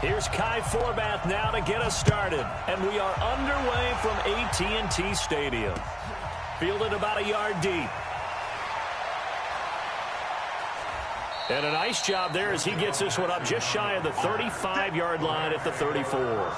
Here's Kai Forbath now to get us started. And we are underway from AT&T Stadium. Fielded about a yard deep. And a nice job there as he gets this one up just shy of the 35-yard line at the 34.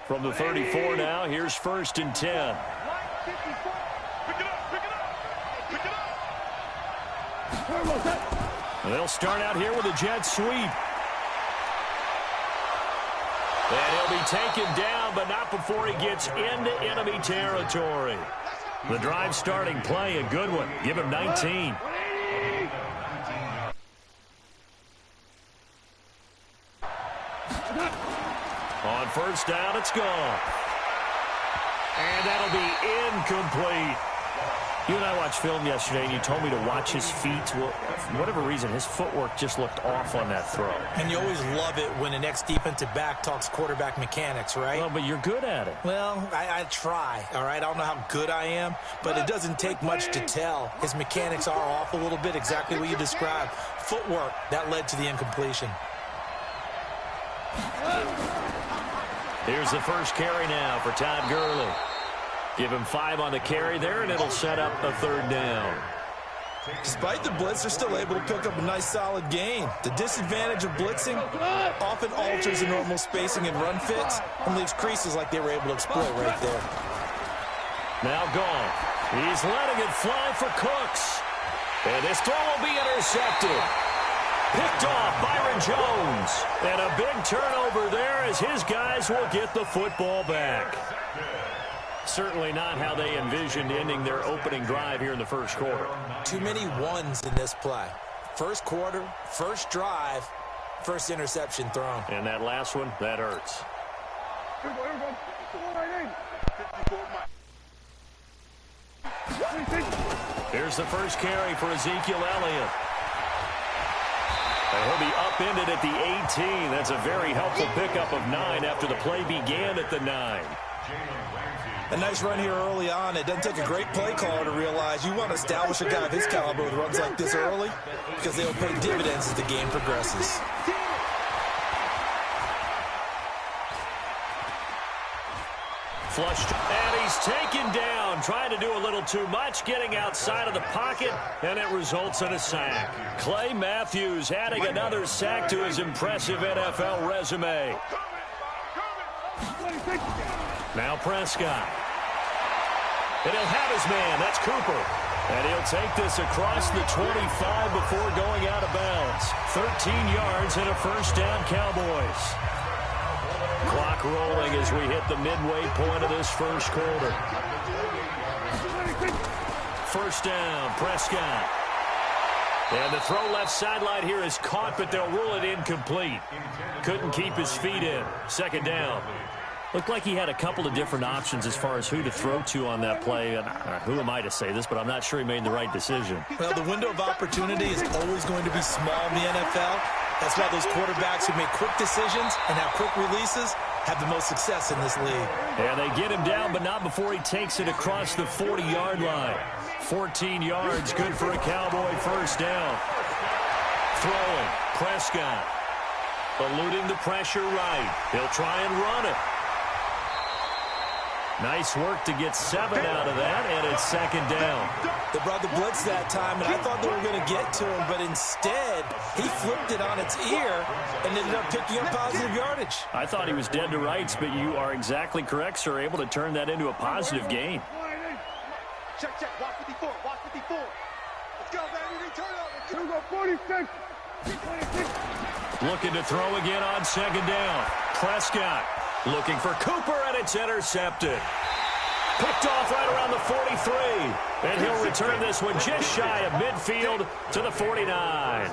From the 34 now, here's 1st and 10. They'll start out here with a jet sweep. And he'll be taken down, but not before he gets into enemy territory. The drive starting play, a good one. Give him 19. On 1st down, it's gone. And that'll be incomplete. You and I watched film yesterday, and you told me to watch his feet. Well, for whatever reason, his footwork just looked off on that throw. And you always love it when an ex-defensive back talks quarterback mechanics, right? Well, but you're good at it. Well, I try, all right? I don't know how good I am, but it doesn't take much to tell. His mechanics are off a little bit, exactly what you described. Footwork, that led to the incompletion. Here's the first carry now for Todd Gurley. Give him 5 on the carry there, and it'll set up a 3rd down. Despite the blitz, they're still able to pick up a nice, solid gain. The disadvantage of blitzing often alters the normal spacing and run fits and leaves creases like they were able to exploit right there. Now gone. He's letting it fly for Cooks. And this throw will be intercepted. Picked off Byron Jones. And a big turnover there as his guys will get the football back. Certainly not how they envisioned ending their opening drive here in the first quarter. Too many ones in this play. First quarter, first drive, first interception thrown. And that last one, that hurts. Here's the first carry for Ezekiel Elliott. And he'll be upended at the 18. That's a very helpful pickup of 9 after the play began at the 9. A nice run here early on. It doesn't take a great play caller to realize you want to establish a guy of his caliber with runs like this early because they'll pay dividends as the game progresses. Flushed, and he's taken down, trying to do a little too much, getting outside of the pocket, and it results in a sack. Clay Matthews adding another sack to his impressive NFL resume. Now Prescott. And he'll have his man. That's Cooper. And he'll take this across the 25 before going out of bounds. 13 yards and a 1st down, Cowboys. Clock rolling as we hit the midway point of this first quarter. 1st down, Prescott. And the throw left sideline here is caught, but they'll rule it incomplete. Couldn't keep his feet in. 2nd down. Looked like he had a couple of different options as far as who to throw to on that play. And who am I to say this, but I'm not sure he made the right decision. Well, the window of opportunity is always going to be small in the NFL. That's why those quarterbacks who make quick decisions and have quick releases have the most success in this league. And they get him down, but not before he takes it across the 40-yard line. 14 yards, good for a Cowboy 1st down. Throwing, Prescott. Eluding the pressure right. He'll try and run it. Nice work to get 7 out of that, and it's 2nd down. They brought the blitz that time, and I thought they were going to get to him, but instead, he flipped it on its ear and ended up picking up positive yardage. I thought he was dead to rights, but you are exactly correct, sir, able to turn that into a positive gain. Check, watch 54, watch 54. Let's go, baby, return over. 46. Looking to throw again on 2nd down. Prescott. Looking for Cooper, and it's intercepted. Picked off right around the 43. And he'll return this one just shy of midfield to the 49.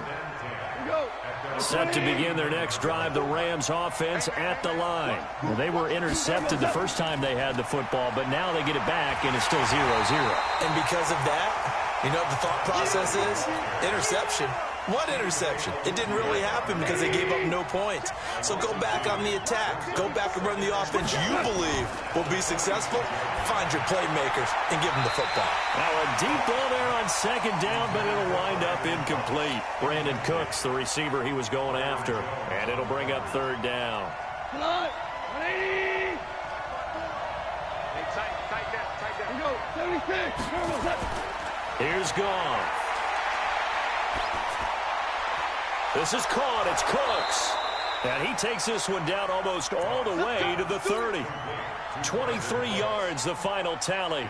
Set to begin their next drive, the Rams offense at the line. Well, they were intercepted the first time they had the football, but now they get it back, and it's still 0-0. And because of that, you know what the thought process is? Interception. What interception? It didn't really happen because they gave up no points. So go back on the attack. Go back and run the offense you believe will be successful. Find your playmakers and give them the football. Now a deep ball there on second down, but it'll wind up incomplete. Brandon Cooks, the receiver he was going after, and it'll bring up third down. Come on. 180. Tight down. Here we go. 76. Here's Goff. This is caught. It's Cooks. And he takes this one down almost all the way to the 30. 23 yards, the final tally.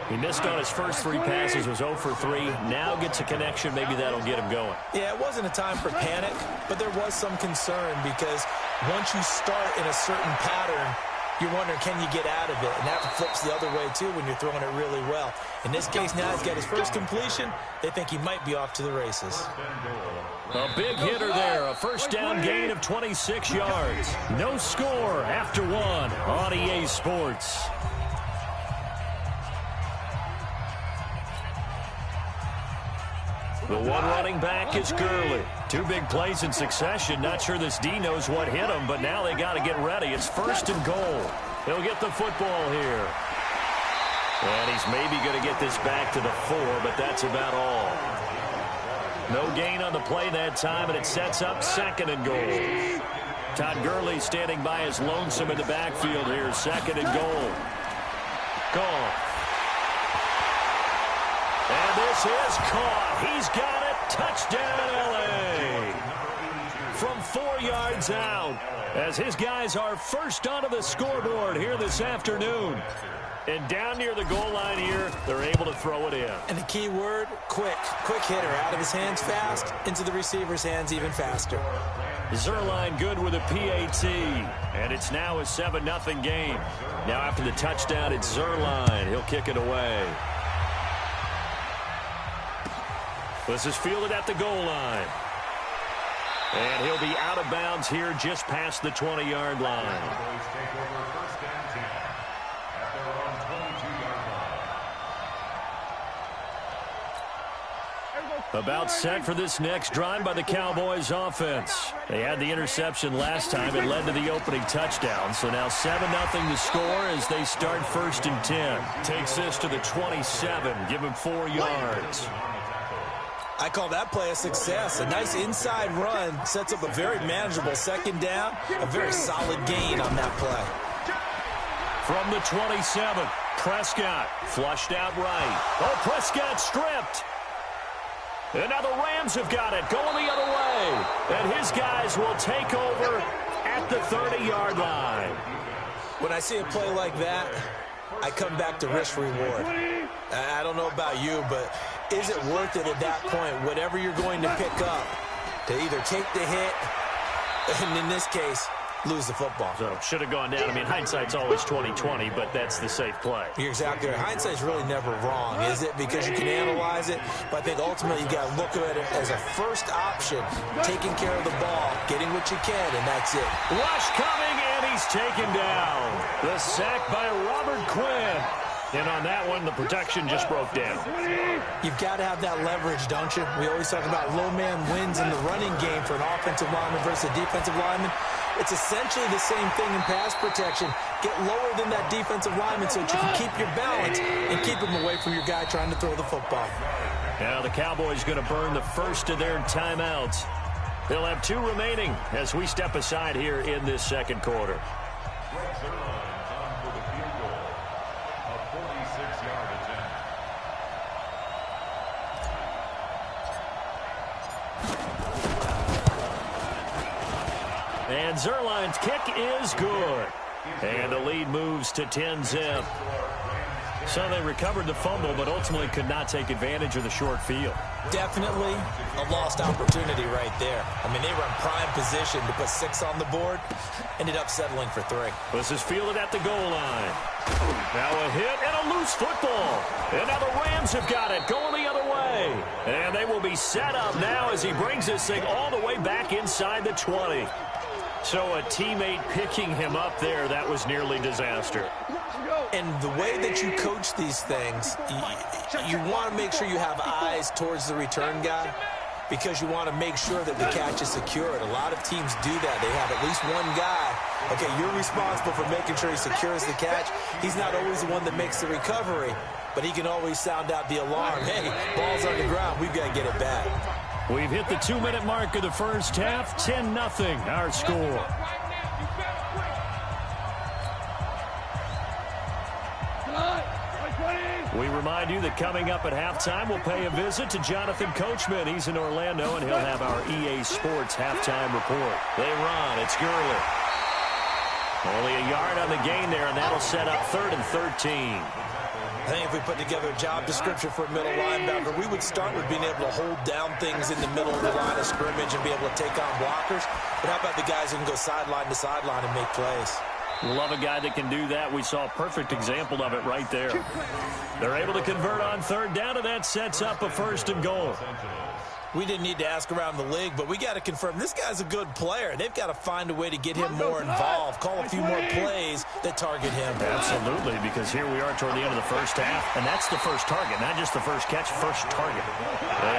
He missed on his first 3 passes, was 0 for 3. Now gets a connection. Maybe that'll get him going. Yeah, it wasn't a time for panic, but there was some concern because once you start in a certain pattern, you're wondering, can you get out of it? And that flips the other way, too, when you're throwing it really well. In this case, now he's got his first completion. They think he might be off to the races. A big hitter there. A first down gain of 26 yards. No score after 1 on EA Sports. The one running back is Gurley. 2 big plays in succession. Not sure this D knows what hit him, but now they got to get ready. It's 1st and goal. He'll get the football here. And he's maybe going to get this back to the 4, but that's about all. No gain on the play that time, and it sets up 2nd and goal. Todd Gurley standing by his lonesome in the backfield here. 2nd and goal. Goff. And this is caught. He's got it. Touchdown, L.A. From 4 yards out, as his guys are first onto the scoreboard here this afternoon. And down near the goal line here, they're able to throw it in. And the key word, quick. Quick hitter. Out of his hands fast, into the receiver's hands even faster. Zuerlein good with a PAT. And it's now a 7-0 game. Now after the touchdown, it's Zuerlein. He'll kick it away. This is fielded at the goal line. And he'll be out of bounds here just past the 20-yard line. About set for this next drive by the Cowboys offense. They had the interception last time. It led to the opening touchdown. So now 7-0 to score as they start 1st and 10. Takes this to the 27. Give him 4 yards. I call that play a success. A nice inside run sets up a very manageable 2nd down. A very solid gain on that play. From the 27, Prescott flushed out right. Oh, Prescott stripped. And now the Rams have got it, going the other way. And his guys will take over at the 30-yard line. When I see a play like that, I come back to risk-reward. I don't know about you, but is it worth it at that point, whatever you're going to pick up, to either take the hit, and in this case, lose the football? So should have gone down. I mean, hindsight's always 20/20, but that's the safe play. You're exactly right. Hindsight's really never wrong, is it? Because you can analyze it, but I think ultimately you got to look at it as a first option, taking care of the ball, getting what you can, and that's it. Rush coming, and he's taken down. The sack by Robert Quinn. And on that one, the protection just broke down. You've got to have that leverage, don't you? We always talk about low man wins in the running game for an offensive lineman versus a defensive lineman. It's essentially the same thing in pass protection. Get lower than that defensive lineman so that you can keep your balance and keep him away from your guy trying to throw the football. Now the Cowboys going to burn the first of their timeouts. They'll have 2 remaining as we step aside here in this 2nd quarter. And Zuerlein's kick is good. And the lead moves to 10-zip. So they recovered the fumble, but ultimately could not take advantage of the short field. Definitely a lost opportunity right there. I mean, they were in prime position to put 6 on the board. Ended up settling for 3. This is fielded at the goal line. Now a hit and a loose football. And now the Rams have got it, going the other way. And they will be set up now as he brings this thing all the way back inside the 20. So a teammate picking him up there, that was nearly disaster. And the way that you coach these things, you want to make sure you have eyes towards the return guy. because you want to make sure that the catch is secured. A lot of teams do that. They have at least one guy. Okay, you're responsible for making sure he secures the catch. He's not always the one that makes the recovery, but he can always sound out the alarm. Hey, ball's on the ground. We've got to get it back. We've hit the 2-minute mark of the first half. 10-0 our score. We remind you that coming up at halftime, we'll pay a visit to Jonathan Coachman. He's in Orlando, and he'll have our EA Sports halftime report. They run. It's Gurley. Only a yard on the gain there, and that'll set up 3rd and 13. I think if we put together a job description for a middle linebacker, we would start with being able to hold down things in the middle of the line of scrimmage and be able to take on blockers. But how about the guys who can go sideline to sideline and make plays? Love a guy that can do that. We saw a perfect example of it right there. They're able to convert on 3rd down, and that sets up a 1st and goal. We didn't need to ask around the league, but we got to confirm this guy's a good player. They've got to find a way to get him more involved, call a few more plays that target him. Absolutely, because here we are toward the end of the first half, and that's the first target, not just the first catch, first target.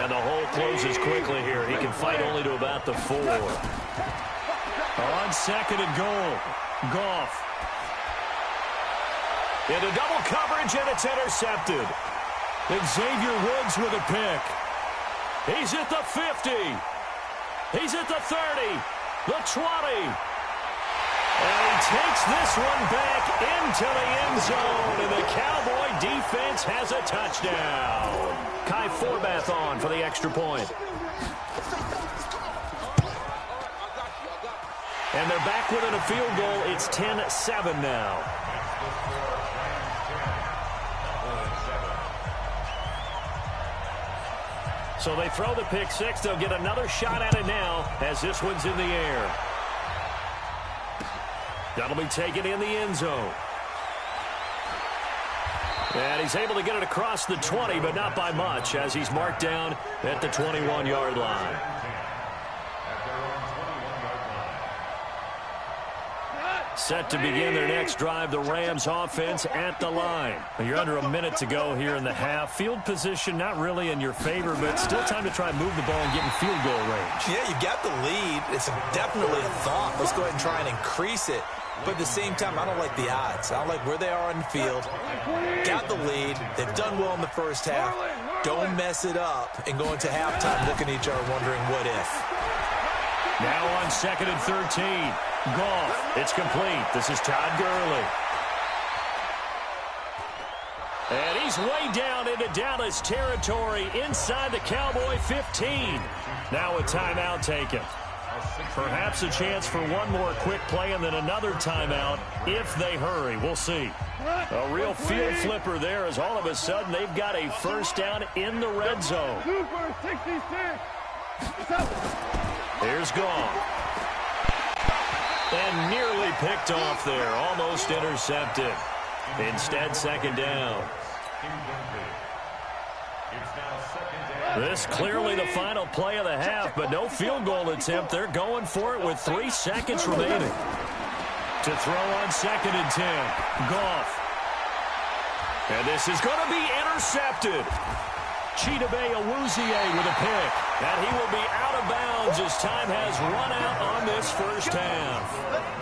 And the hole closes quickly here. He can fight only to about the 4. On 2nd and goal, Goff. Into double coverage, and it's intercepted. And Xavier Woods with a pick. He's at the 50. He's at the 30. The 20. And he takes this one back into the end zone. And the Cowboy defense has a touchdown. Kai Forbath on for the extra point. And they're back within a field goal. It's 10-7 now. So they throw the pick six. They'll get another shot at it now as this one's in the air. That'll be taken in the end zone. And he's able to get it across the 20, but not by much, as he's marked down at the 21-yard line. Set to begin their next drive, the Rams offense at the line. You're under a minute to go here in the half. Field position not really in your favor, but still time to try and move the ball and get in field goal range. Yeah, you got the lead. It's definitely a thought. Let's go ahead and try and increase it. But at the same time, I don't like the odds. I don't like where they are on the field. Got the lead. They've done well in the first half. Don't mess it up and go into halftime looking at each other wondering what if. Now on 2nd and 13. Goff. It's complete. This is Todd Gurley. And he's way down into Dallas territory inside the Cowboy 15. Now a timeout taken. Perhaps a chance for one more quick play and then another timeout if they hurry. We'll see. A real field flipper there as all of a sudden they've got a first down in the red zone. Here's Goff. And nearly picked off there. Almost intercepted. Instead, 2nd down. This clearly the final play of the half, but no field goal attempt. They're going for it with 3 seconds remaining. To throw on 2nd and 10. Goff. And this is going to be intercepted. Chidobe Awuzie with a pick. And he will be out of bounds as time has run out on this first half.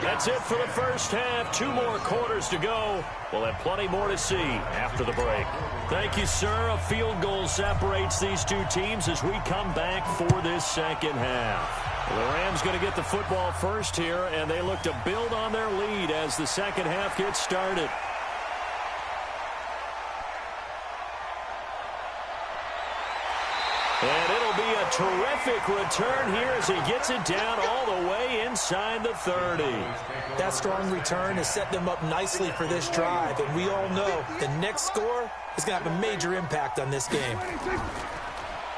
That's it for the first half. 2 more quarters to go. We'll have plenty more to see after the break. Thank you, sir. A field goal separates these two teams as we come back for this second half. The Rams going to get the football first here, and they look to build on their lead as the second half gets started. And it'll be a terrific return here as he gets it down all the way inside the 30. That strong return has set them up nicely for this drive, and we all know the next score is going to have a major impact on this game.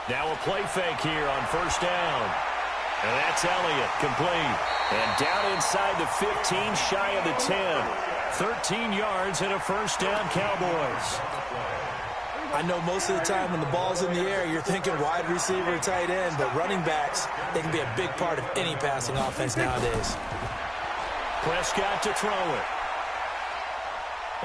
Now a play fake here on first down. And that's Elliott, complete. And down inside the 15, shy of the 10. 13 yards and a first down, Cowboys. I know most of the time when the ball's in the air, you're thinking wide receiver, tight end, but running backs, they can be a big part of any passing offense nowadays. Prescott to throw it.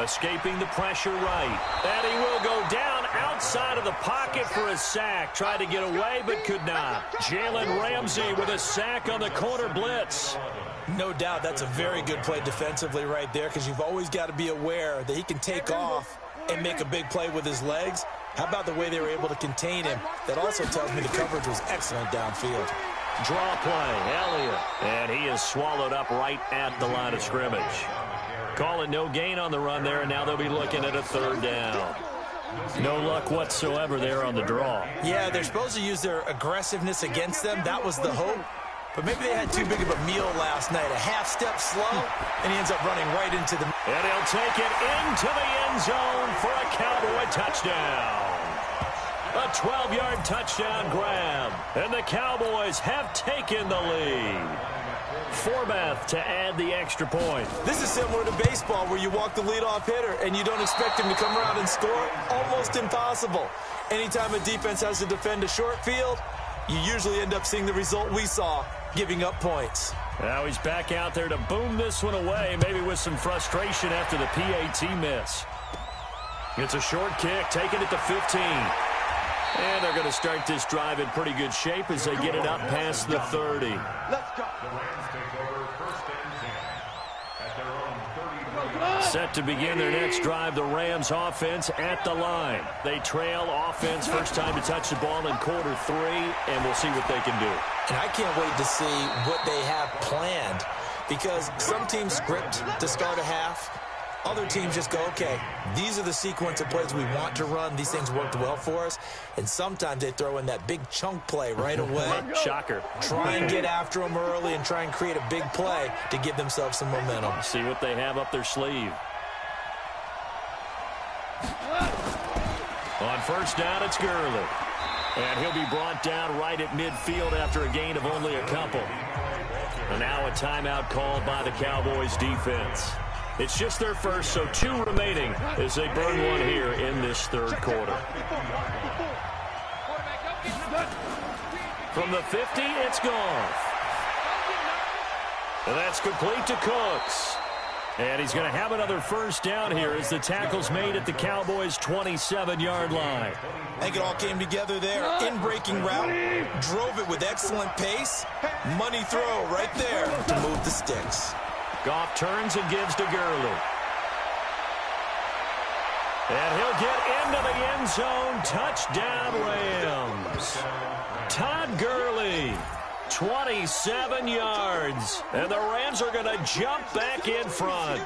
Escaping the pressure right. And he will go down outside of the pocket for a sack. Tried to get away, but could not. Jalen Ramsey with a sack on the corner blitz. No doubt that's a very good play defensively right there, because you've always got to be aware that he can take off and make a big play with his legs. How about the way they were able to contain him? That also tells me the coverage was excellent downfield. Draw play, Elliott. And he is swallowed up right at the line of scrimmage. Call it no gain on the run there, and now they'll be looking at a third down. No luck whatsoever there on the draw. Yeah, they're supposed to use their aggressiveness against them. That was the hope. But maybe they had too big of a meal last night. A half step slow, and he ends up running right into the... And he'll take it into the end zone for a Cowboy touchdown. A 12-yard touchdown grab. And the Cowboys have taken the lead. Forbath to add the extra point. This is similar to baseball, where you walk the leadoff hitter and you don't expect him to come around and score. Almost impossible. Anytime a defense has to defend a short field, you usually end up seeing the result we saw, giving up points. Now he's back out there to boom this one away, maybe with some frustration after the PAT miss. It's a short kick, taking it to 15. And they're going to start this drive in pretty good shape as they get it up past the 30. Let's go. Set to begin their next drive, the Rams offense at the line. They trail offense, first time to touch the ball in quarter 3, and we'll see what they can do. And I can't wait to see what they have planned, because some teams script to start a half. Other teams just go, okay, these are the sequence of plays we want to run. These things worked well for us. And sometimes they throw in that big chunk play right away. Shocker. Try and get after them early and try and create a big play to give themselves some momentum. See what they have up their sleeve. On first down, it's Gurley. And he'll be brought down right at midfield after a gain of only a couple. And now a timeout called by the Cowboys defense. It's just their first, so 2 remaining as they burn one here in this third quarter. From the 50, it's Goff. And that's complete to Cooks. And he's going to have another first down here as the tackle's made at the Cowboys' 27-yard line. I think it all came together there. In-breaking route, drove it with excellent pace. Money throw right there to move the sticks. Goff turns and gives to Gurley. And he'll get into the end zone. Touchdown, Rams. Todd Gurley, 27 yards. And the Rams are going to jump back in front.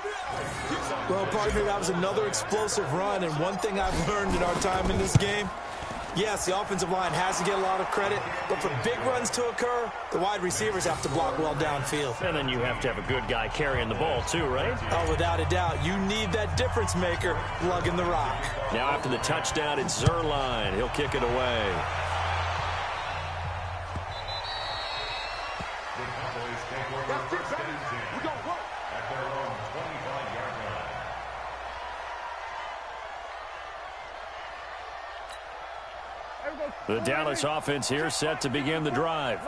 Well, partner, that was another explosive run. And one thing I've learned in our time in this game, yes, the offensive line has to get a lot of credit, but for big runs to occur, the wide receivers have to block well downfield. And then you have to have a good guy carrying the ball too, right? Oh, without a doubt. You need that difference maker lugging the rock. Now after the touchdown, it's Zerline. He'll kick it away. The Dallas offense here set to begin the drive.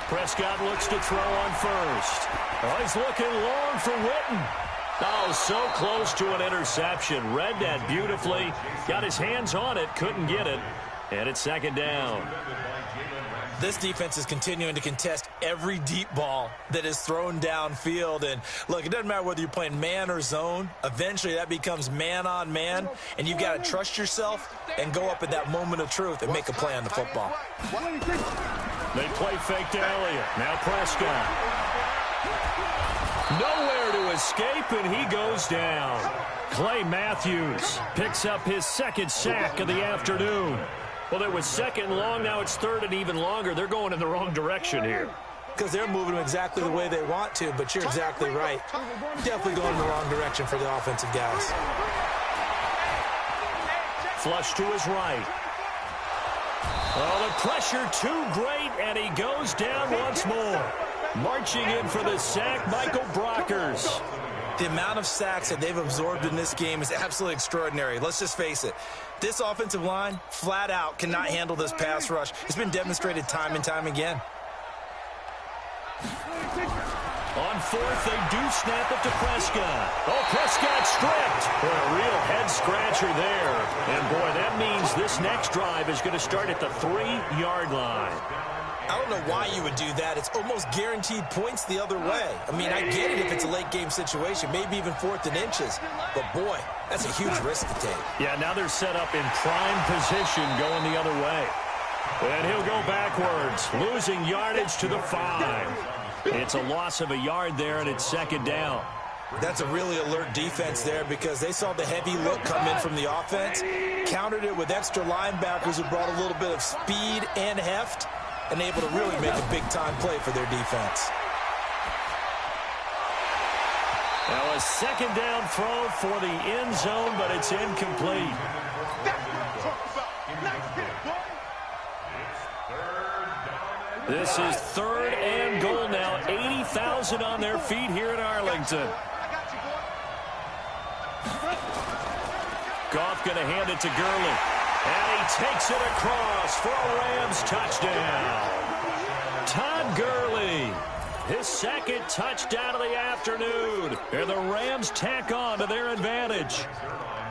Prescott looks to throw on first. Oh, he's looking long for Witten. Oh, so close to an interception. Read that beautifully. Got his hands on it, couldn't get it. And it's second down. This defense is continuing to contest every deep ball that is thrown downfield. And look, it doesn't matter whether you're playing man or zone. Eventually that becomes man on man, and you've got to trust yourself and go up at that moment of truth and make a play on the football. They play fake to Elliott. Now Prescott. Nowhere to escape, and he goes down. Clay Matthews picks up his second sack of the afternoon. Well, it was second long, now it's third and even longer. They're going in the wrong direction here. Because they're moving them exactly the way they want to, but you're exactly right. Definitely going in the wrong direction for the offensive guys. Flush to his right. Oh, the pressure too great, and he goes down once more. Marching in for the sack, Michael Brockers. The amount of sacks that they've absorbed in this game is absolutely extraordinary. Let's just face it. This offensive line, flat out, cannot handle this pass rush. It's been demonstrated time and time again. On fourth, they do snap it to Prescott. Oh, Prescott stripped. Boy, a real head-scratcher there. And, boy, that means this next drive is going to start at the 3-yard line. I don't know why you would do that. It's almost guaranteed points the other way. I mean, I get it if it's a late-game situation, maybe even 4th and inches. But, boy, that's a huge risk to take. Yeah, now they're set up in prime position going the other way. And he'll go backwards, losing yardage to the 5. It's a loss of a yard there, and it's 2nd down. That's a really alert defense there because they saw the heavy look come in from the offense, countered it with extra linebackers who brought a little bit of speed and heft, and able to really make a big-time play for their defense. Now a 2nd down throw for the end zone, but it's incomplete. This is 3rd and goal now. 80,000 on their feet here in Arlington. Goff going to hand it to Gurley. And he takes it across for a Rams touchdown. Todd Gurley, his 2nd touchdown of the afternoon. And the Rams tack on to their advantage.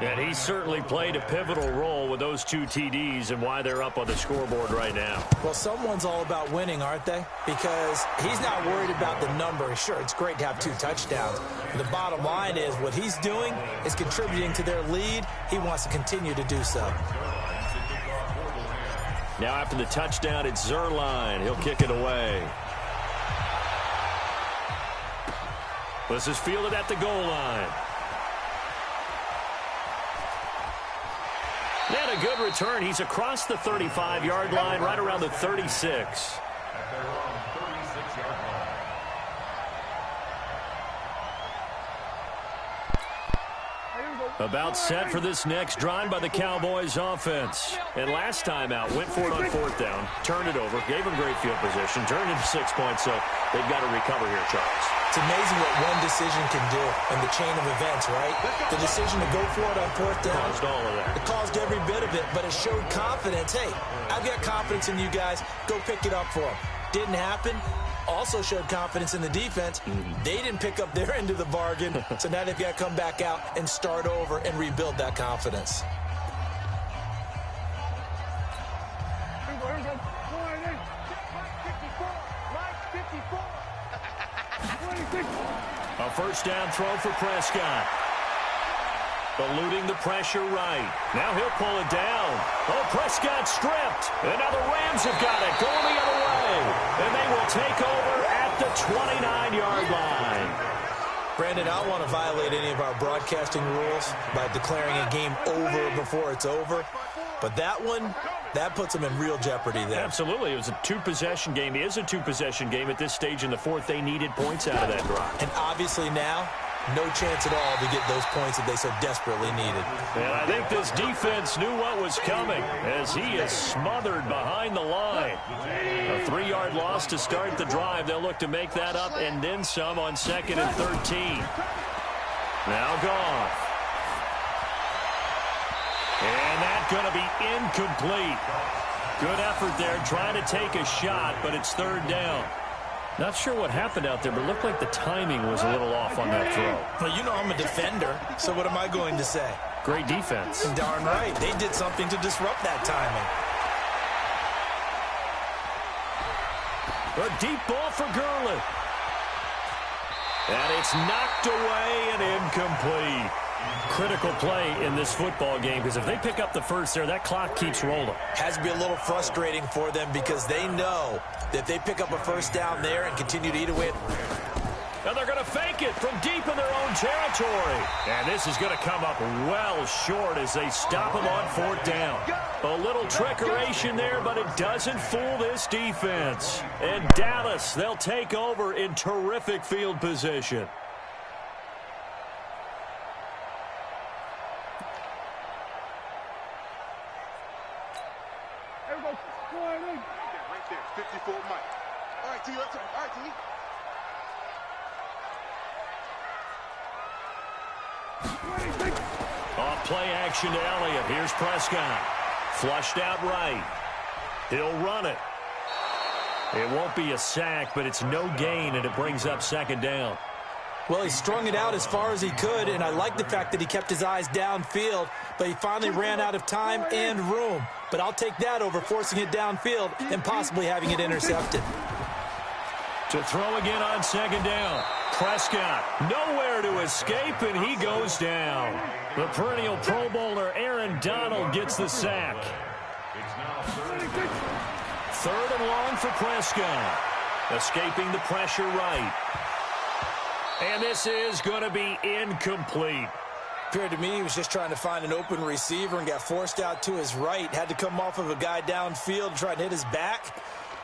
And he certainly played a pivotal role with those 2 TDs and why they're up on the scoreboard right now. Well, someone's all about winning, aren't they? Because he's not worried about the number. Sure, it's great to have 2 touchdowns. But the bottom line is what he's doing is contributing to their lead. He wants to continue to do so. Now after the touchdown, it's Zerline. He'll kick it away. This is fielded at the goal line. And a good return. He's across the 35-yard line, right around the 36. About set for this next drive by the Cowboys offense. And last time out, went for it on 4th down, turned it over, gave them great field position, turned into 6 points, so they've got to recover here, Charles. It's amazing what one decision can do in the chain of events, right? The decision to go for it on 4th down. Caused all of that. It caused every bit of it, but it showed confidence. Hey, I've got confidence in you guys. Go pick it up for them. Didn't happen. Also showed confidence in the defense. They didn't pick up their end of the bargain, so now they've got to come back out and start over and rebuild that confidence. A 1st down throw for Prescott. Eluding the pressure right. Now he'll pull it down. Oh, Prescott stripped. And now the Rams have got it going the other way. And they will take over at the 29-yard line. Brandon, I don't want to violate any of our broadcasting rules by declaring a game over before it's over. But that one, that puts them in real jeopardy there. Absolutely. It was a 2-possession game. It is a 2-possession game at this stage in the 4th. They needed points out of that drive. And obviously now, no chance at all to get those points that they so desperately needed. And I think this defense knew what was coming as he is smothered behind the line. A 3-yard loss to start the drive. They'll look to make that up and then some on 2nd and 13. Now Goff. And that's going to be incomplete. Good effort there trying to take a shot, but it's 3rd down. Not sure what happened out there, but it looked like the timing was a little off on that throw. Well, you know I'm a defender, so what am I going to say? Great defense. Darn right. They did something to disrupt that timing. A deep ball for Gurley. And it's knocked away and incomplete. Critical play in this football game because if they pick up the first there, that clock keeps rolling. Has to be a little frustrating for them because they know that if they pick up a 1st down there and continue to eat away. And they're going to fake it from deep in their own territory. And this is going to come up well short as they stop them on 4th down. A little trickeration there, but it doesn't fool this defense. And Dallas, they'll take over in terrific field position. Right there, 54 Mike. All right, T, let's go. All right, T. Off play action to Elliott. Here's Prescott. Flushed out right. He'll run it. It won't be a sack, but it's no gain, and it brings up second down. Well, he strung it out as far as he could, and I like the fact that he kept his eyes downfield, but he finally ran out of time and room. But I'll take that over forcing it downfield and possibly having it intercepted. To throw again on second down. Prescott, nowhere to escape, and he goes down. The perennial Pro Bowler Aaron Donald gets the sack. Third and long for Prescott. Escaping the pressure right. And this is going to be incomplete. Appeared to me he was just trying to find an open receiver and got forced out to his right. Had to come off of a guy downfield, try to hit his back.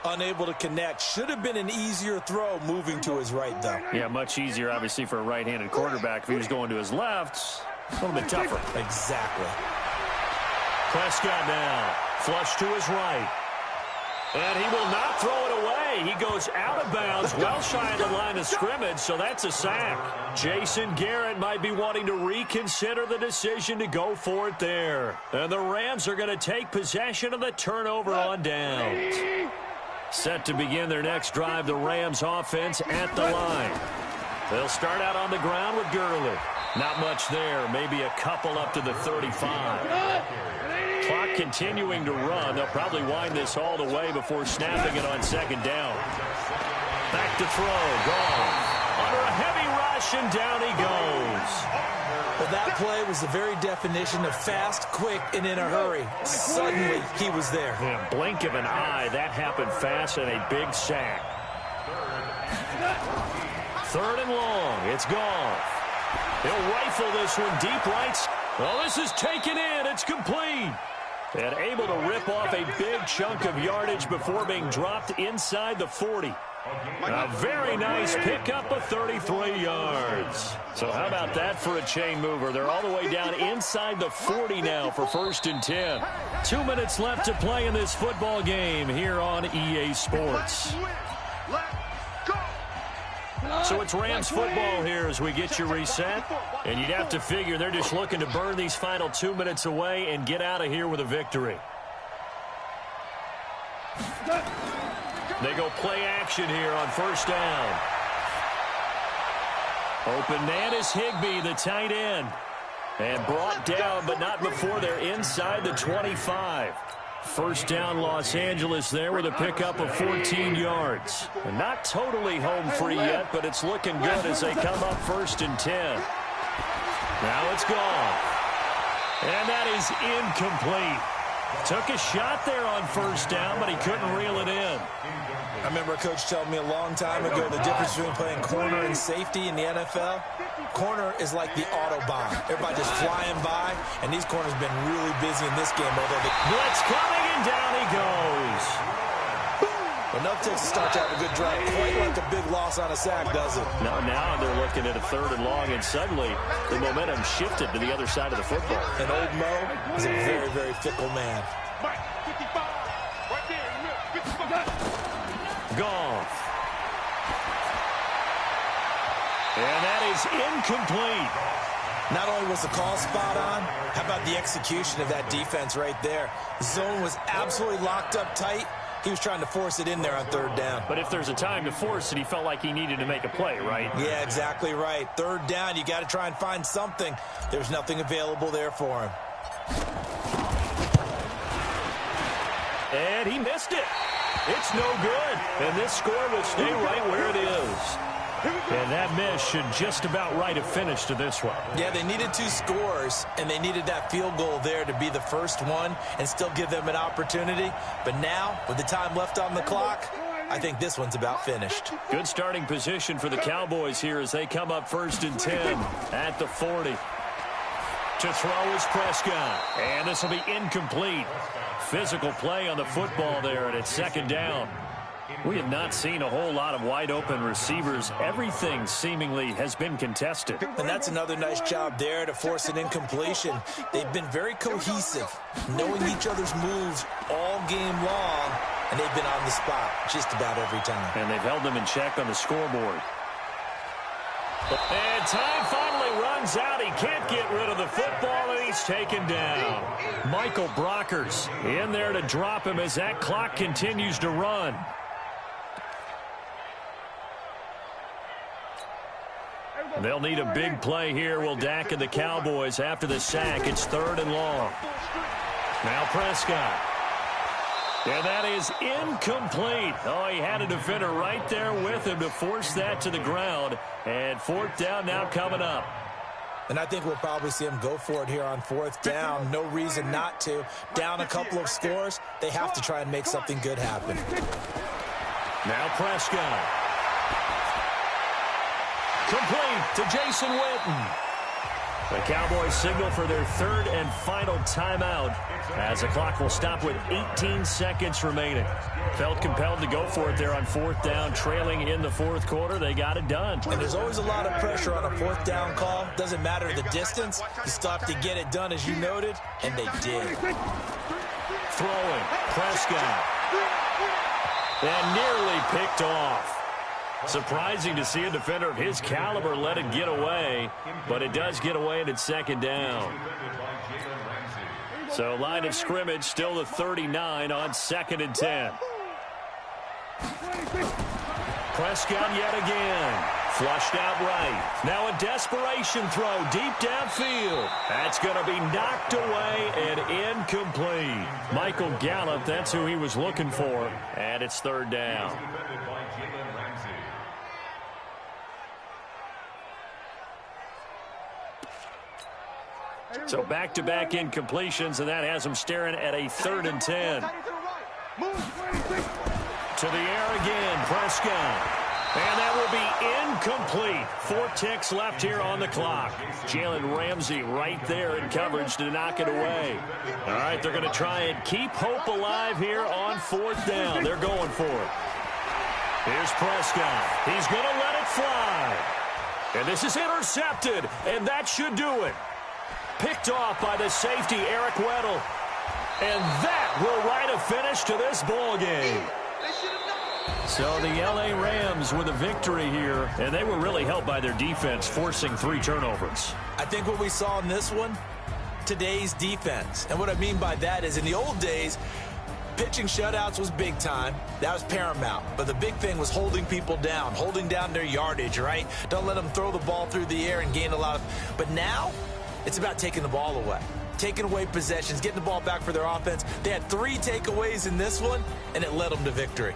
Unable to connect. Should have been an easier throw moving to his right, though. Yeah, much easier, obviously, for a right-handed quarterback. If he was going to his left, a little bit tougher. Exactly. Prescott now. Flush to his right. And he will not throw it away. He goes out of bounds, well shy of the line of scrimmage, so that's a sack. Jason Garrett might be wanting to reconsider the decision to go for it there. And the Rams are going to take possession of the turnover on downs. Set to begin their next drive, the Rams offense at the line. They'll start out on the ground with Gurley. Not much there, maybe a couple up to the 35. Clock continuing to run. They'll probably wind this all the way before snapping it on second down. Back to throw. Gone. Under a heavy rush, and down he goes. Well, that play was the very definition of fast, quick, and in a hurry. Suddenly, he was there. Yeah, blink of an eye. That happened fast, and a big sack. Third and long. It's gone. He'll rifle this one deep right. Well, this is taken in. It's complete. And able to rip off a big chunk of yardage before being dropped inside the 40. A very nice pickup of 33 yards. So how about that for a chain mover? They're all the way down inside the 40 now for 1st and 10. 2 minutes left to play in this football game here on EA Sports. So it's Rams football here as we get you reset. And you'd have to figure they're just looking to burn these final 2 minutes away and get out of here with a victory. They go play action here on 1st down. Open man is Higbee, the tight end. And brought down, but not before they're inside the 25. 1st down Los Angeles there with a pickup of 14 yards. And not totally home free yet, but it's looking good as they come up 1st and 10. Now it's gone. And that is incomplete. Took a shot there on 1st down, but he couldn't reel it in. I remember a coach telling me a long time ago the difference between playing corner and safety in the NFL. Corner is like the Autobahn. Everybody just flying by, and these corners have been really busy in this game. Although blitz coming, and down he goes. Enough takes to start to have a good drive. Quite like a big loss on a sack, does it? Now they're looking at a 3rd and long, and suddenly the momentum shifted to the other side of the football. And old Mo is a very, very fickle man. Goff. And that is incomplete. Not only was the call spot on, how about the execution of that defense right there? The zone was absolutely locked up tight. He was trying to force it in there on 3rd down. But if there's a time to force it, he felt like he needed to make a play, right? Yeah, exactly right. 3rd down, you got to try and find something. There's nothing available there for him. And he missed it. It's no good. And this score will stay right where it is. And that miss should just about write a finish to this one. Yeah, they needed 2 scores, and they needed that field goal there to be the first one and still give them an opportunity. But now, with the time left on the clock, I think this one's about finished. Good starting position for the Cowboys here as they come up 1st and 10 at the 40. To throw is Prescott, and this will be incomplete. Physical play on the football there, and it's 2nd down. We have not seen a whole lot of wide-open receivers. Everything seemingly has been contested. And that's another nice job there to force an incompletion. They've been very cohesive, knowing each other's moves all game long, and they've been on the spot just about every time. And they've held them in check on the scoreboard. And time finally runs out. He can't get rid of the football, and he's taken down. Michael Brockers in there to drop him as that clock continues to run. They'll need a big play here. Will Dak and the Cowboys after the sack. It's 3rd and long. Now Prescott. And that is incomplete. Oh, he had a defender right there with him to force that to the ground. And 4th down now coming up. And I think we'll probably see him go for it here on 4th down. No reason not to. Down a couple of scores, they have to try and make something good happen. Now Prescott. Complete to Jason Witten. The Cowboys signal for their 3rd and final timeout as the clock will stop with 18 seconds remaining. Felt compelled to go for it there on 4th down, trailing in the 4th quarter. They got it done. And there's always a lot of pressure on a 4th down call. Doesn't matter the distance. You still have to get it done, as you noted, and they did. Throwing. Prescott. And nearly picked off. Surprising to see a defender of his caliber let it get away, but it does get away and it's 2nd down. So line of scrimmage still the 39 on 2nd and 10. Prescott yet again. Flushed out right. Now a desperation throw deep downfield. That's going to be knocked away and incomplete. Michael Gallup, that's who he was looking for, and it's 3rd down. So back-to-back incompletions, and that has him staring at a 3rd and 10. To the air again, Prescott. And that will be incomplete. 4 ticks left here on the clock. Jalen Ramsey right there in coverage to knock it away. All right, they're going to try and keep hope alive here on 4th down. They're going for it. Here's Prescott. He's going to let it fly. And this is intercepted, and that should do it. Picked off by the safety, Eric Weddle. And that will write a finish to this ball game. So the L.A. Rams with a victory here, and they were really helped by their defense, forcing 3 turnovers. I think what we saw in this one, today's defense. And what I mean by that is in the old days, pitching shutouts was big time. That was paramount. But the big thing was holding people down, holding down their yardage, right? Don't let them throw the ball through the air and gain a lot of... But now, it's about taking the ball away. Taking away possessions, getting the ball back for their offense. They had 3 takeaways in this one, and it led them to victory.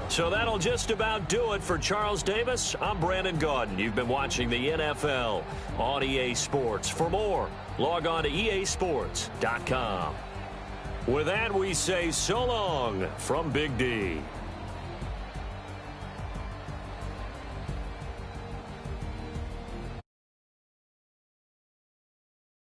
So that'll just about do it for Charles Davis. I'm Brandon Gaudin. You've been watching the NFL on EA Sports. For more, log on to easports.com. With that, we say so long from Big D.